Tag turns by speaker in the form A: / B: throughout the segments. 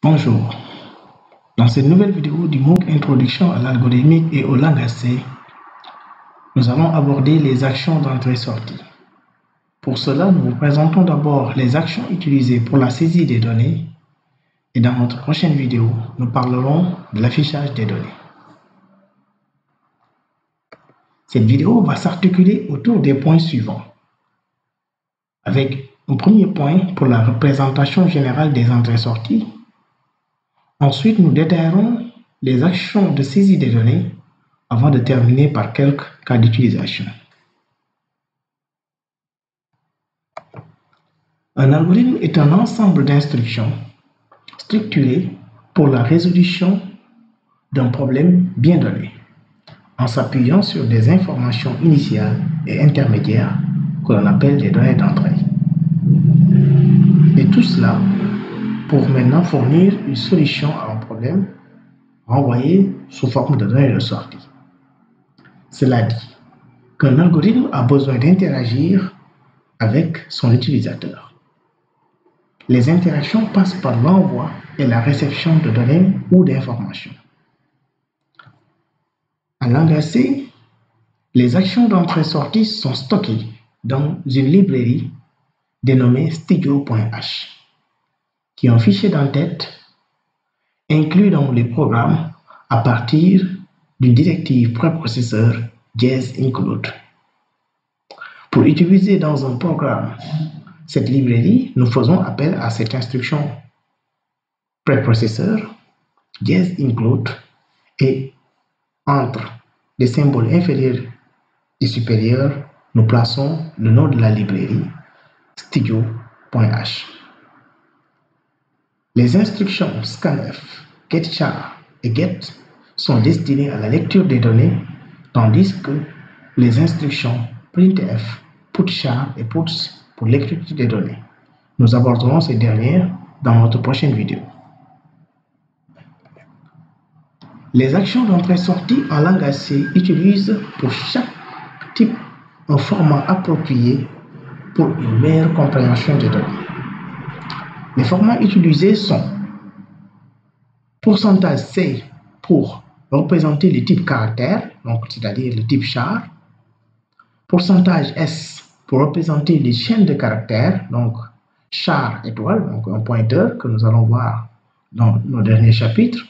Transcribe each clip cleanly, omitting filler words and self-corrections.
A: Bonjour, dans cette nouvelle vidéo du MOOC Introduction à l'algorithmique et aux langages C, nous allons aborder les actions d'entrée-sortie. Pour cela, nous vous présentons d'abord les actions utilisées pour la saisie des données et dans notre prochaine vidéo, nous parlerons de l'affichage des données. Cette vidéo va s'articuler autour des points suivants, avec un premier point pour la représentation générale des entrées-sorties. Ensuite, nous détaillerons les actions de saisie des données avant de terminer par quelques cas d'utilisation. Un algorithme est un ensemble d'instructions structurées pour la résolution d'un problème bien donné, en s'appuyant sur des informations initiales et intermédiaires que l'on appelle les données d'entrée. Et tout cela pour maintenant fournir une solution à un problème renvoyé sous forme de données de sortie. Cela dit qu'un algorithme a besoin d'interagir avec son utilisateur. Les interactions passent par l'envoi et la réception de données ou d'informations. En langage C, les actions d'entrée-sortie sont stockées dans une librairie dénommée studio.h, qui est un fichier d'entête inclus dans les programmes à partir d'une directive préprocesseur JS-include. Pour utiliser dans un programme cette librairie, nous faisons appel à cette instruction préprocesseur JS-include et entre les symboles inférieurs et supérieurs, nous plaçons le nom de la librairie studio.h. Les instructions scanf, getChar et get sont destinées à la lecture des données, tandis que les instructions printf, putchar et puts pour l'écriture des données. Nous aborderons ces dernières dans notre prochaine vidéo. Les actions d'entrée-sortie en langage C utilisent pour chaque type un format approprié pour une meilleure compréhension des données. Les formats utilisés sont %C pour représenter le type caractère, donc c'est-à-dire le type char, %S pour représenter les chaînes de caractères, donc char étoile, donc un pointeur que nous allons voir dans nos derniers chapitres,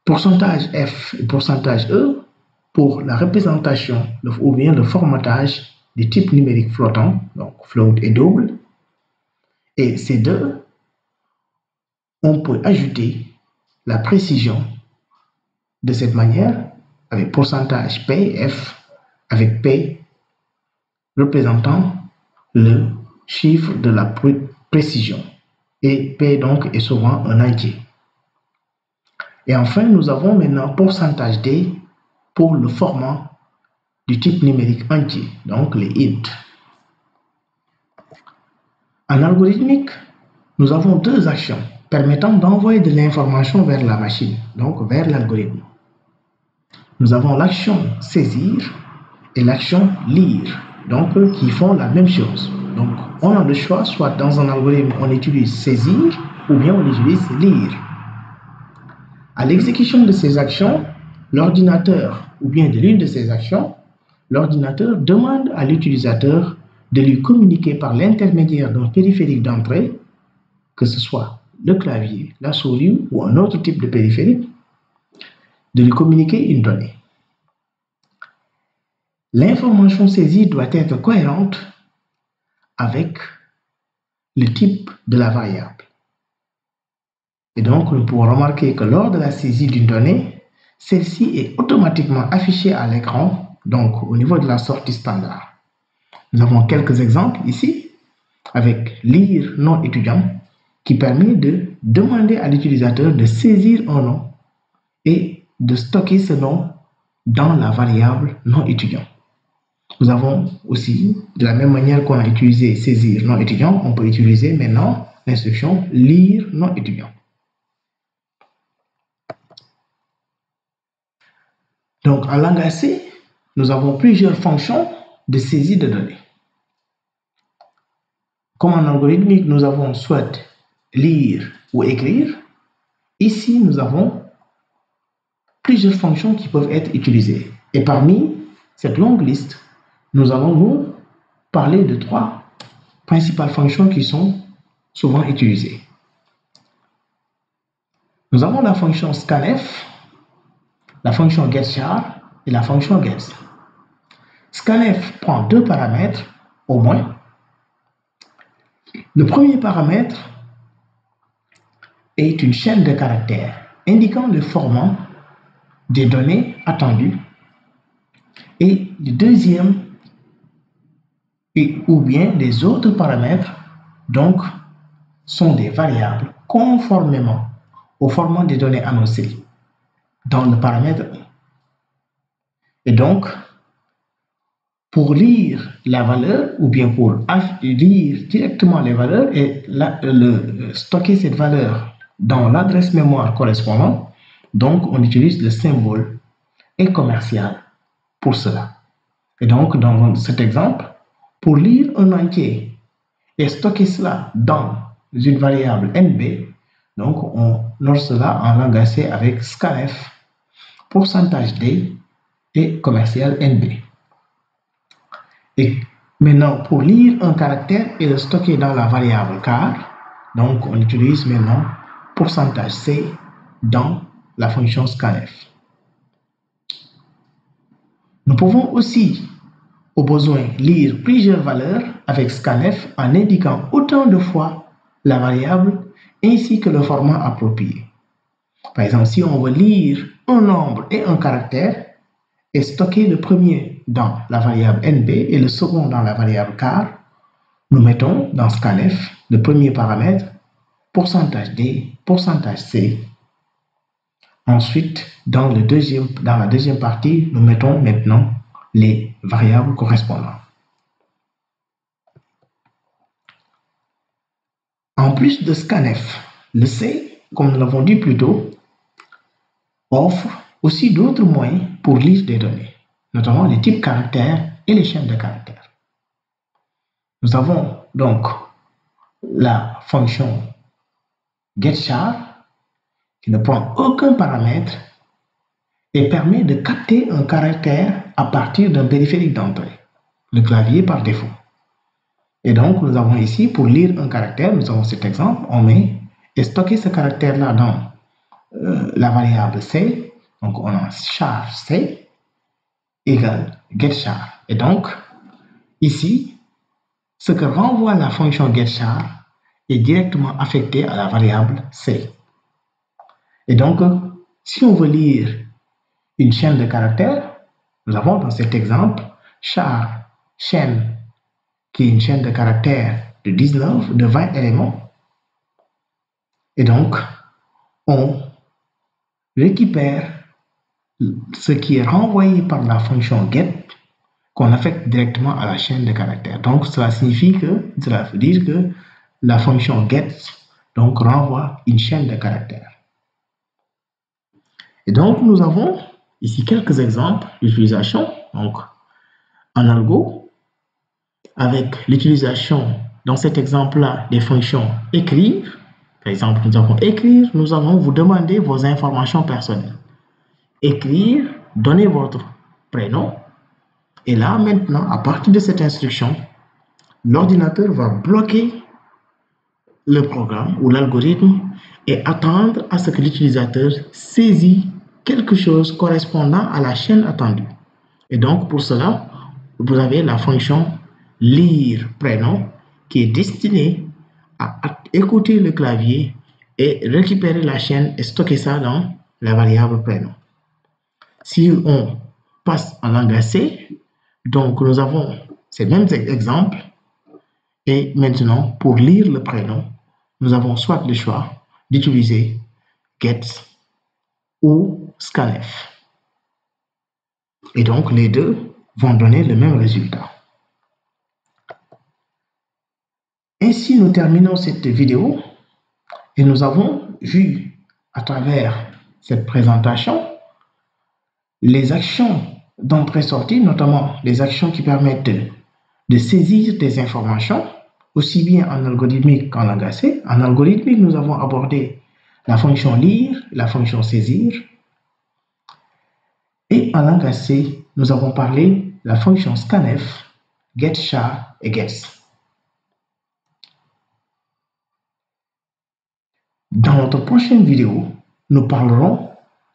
A: %F et %E pour la représentation ou bien le formatage des types numériques flottants, donc float et double. Et ces deux, on peut ajouter la précision de cette manière avec %P/F avec P représentant le chiffre de la précision et P donc est souvent un entier. Et enfin, nous avons maintenant %D pour le format du type numérique entier, donc les int. En algorithmique, nous avons deux actions permettant d'envoyer de l'information vers la machine, donc vers l'algorithme. Nous avons l'action saisir et l'action lire, donc qui font la même chose. Donc on a le choix, soit dans un algorithme on utilise saisir ou bien on utilise lire. À l'exécution de ces actions, l'ordinateur ou bien de l'une de ces actions, l'ordinateur demande à l'utilisateur de lui communiquer par l'intermédiaire d'un périphérique d'entrée, que ce soit le clavier, la souris ou un autre type de périphérique, de lui communiquer une donnée. L'information saisie doit être cohérente avec le type de la variable. Et donc, nous pouvons remarquer que lors de la saisie d'une donnée, celle-ci est automatiquement affichée à l'écran, donc au niveau de la sortie standard. Nous avons quelques exemples ici, avec lire non étudiant, qui permet de demander à l'utilisateur de saisir un nom et de stocker ce nom dans la variable non étudiant. Nous avons aussi, de la même manière qu'on a utilisé saisir non étudiant, on peut utiliser maintenant l'instruction lire non étudiant. Donc, en langage C, nous avons plusieurs fonctions de saisie de données. Comme en algorithmique, nous avons soit lire ou écrire, ici nous avons plusieurs fonctions qui peuvent être utilisées. Et parmi cette longue liste, nous allons nous parler de 3 principales fonctions qui sont souvent utilisées. Nous avons la fonction scanf, la fonction getChar et la fonction get. Scanf prend 2 paramètres au moins. Le premier paramètre est une chaîne de caractères indiquant le format des données attendues. Et le deuxième, ou bien les autres paramètres, donc, sont des variables conformément au format des données annoncées dans le paramètre 1. Et donc, pour lire la valeur ou bien pour lire directement les valeurs et stocker cette valeur dans l'adresse mémoire correspondante, donc on utilise le symbole et commercial pour cela. Et donc, dans cet exemple, pour lire un entier et stocker cela dans une variable NB, donc on lance cela en langage C avec scanf, %D et commercial NB. Et maintenant, pour lire un caractère et le stocker dans la variable char, donc on utilise maintenant %C dans la fonction scanf. Nous pouvons aussi, au besoin, lire plusieurs valeurs avec scanf en indiquant autant de fois la variable ainsi que le format approprié. Par exemple, si on veut lire un nombre et un caractère et stocker le premier dans la variable NB et le second dans la variable char, nous mettons dans scanf le premier paramètre, %D, %C. Ensuite, dans la deuxième partie, nous mettons maintenant les variables correspondantes. En plus de scanf, le C, comme nous l'avons dit plus tôt, offre aussi d'autres moyens pour lire des données, notamment les types caractères et les chaînes de caractères. Nous avons donc la fonction getChar qui ne prend aucun paramètre et permet de capter un caractère à partir d'un périphérique d'entrée, le clavier par défaut. Et donc, nous avons ici, pour lire un caractère, nous avons cet exemple, on met et stocker ce caractère-là dans la variable C, donc on a char C égale getChar. Et donc, ici, ce que renvoie la fonction getChar est directement affecté à la variable C. Et donc, si on veut lire une chaîne de caractères, nous avons dans cet exemple char chaîne qui est une chaîne de caractères de 20 éléments. Et donc, on récupère ce qui est renvoyé par la fonction get qu'on affecte directement à la chaîne de caractères. Donc, cela veut dire que la fonction get donc renvoie une chaîne de caractères. Et donc, nous avons ici quelques exemples d'utilisation. Donc, en algo, avec l'utilisation, dans cet exemple-là, des fonctions écrire. Par exemple, nous avons écrire, nous allons vous demander vos informations personnelles. Écrire, donnez votre prénom. Et là, maintenant, à partir de cette instruction, l'ordinateur va bloquer le programme ou l'algorithme et attendre à ce que l'utilisateur saisit quelque chose correspondant à la chaîne attendue. Et donc, pour cela, vous avez la fonction lire prénom qui est destinée à écouter le clavier et récupérer la chaîne et stocker ça dans la variable prénom. Si on passe en langage C, donc nous avons ces mêmes exemples et maintenant pour lire le prénom, nous avons soit le choix d'utiliser get ou scanf. Et donc les deux vont donner le même résultat. Ainsi, nous terminons cette vidéo et nous avons vu à travers cette présentation les actions d'entrée-sortie, notamment les actions qui permettent de saisir des informations aussi bien en algorithmique qu'en langage C. En algorithmique, nous avons abordé la fonction lire, la fonction saisir. Et en langage C, nous avons parlé de la fonction scanf, getChar et gets. Dans notre prochaine vidéo, nous parlerons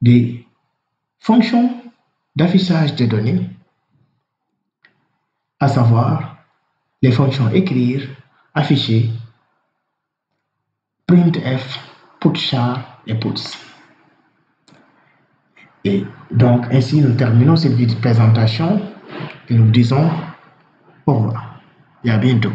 A: des fonctions d'affichage des données, à savoir les fonctions écrire, afficher, printf, putchar et puts. Et donc ainsi nous terminons cette présentation et nous disons au revoir et à bientôt.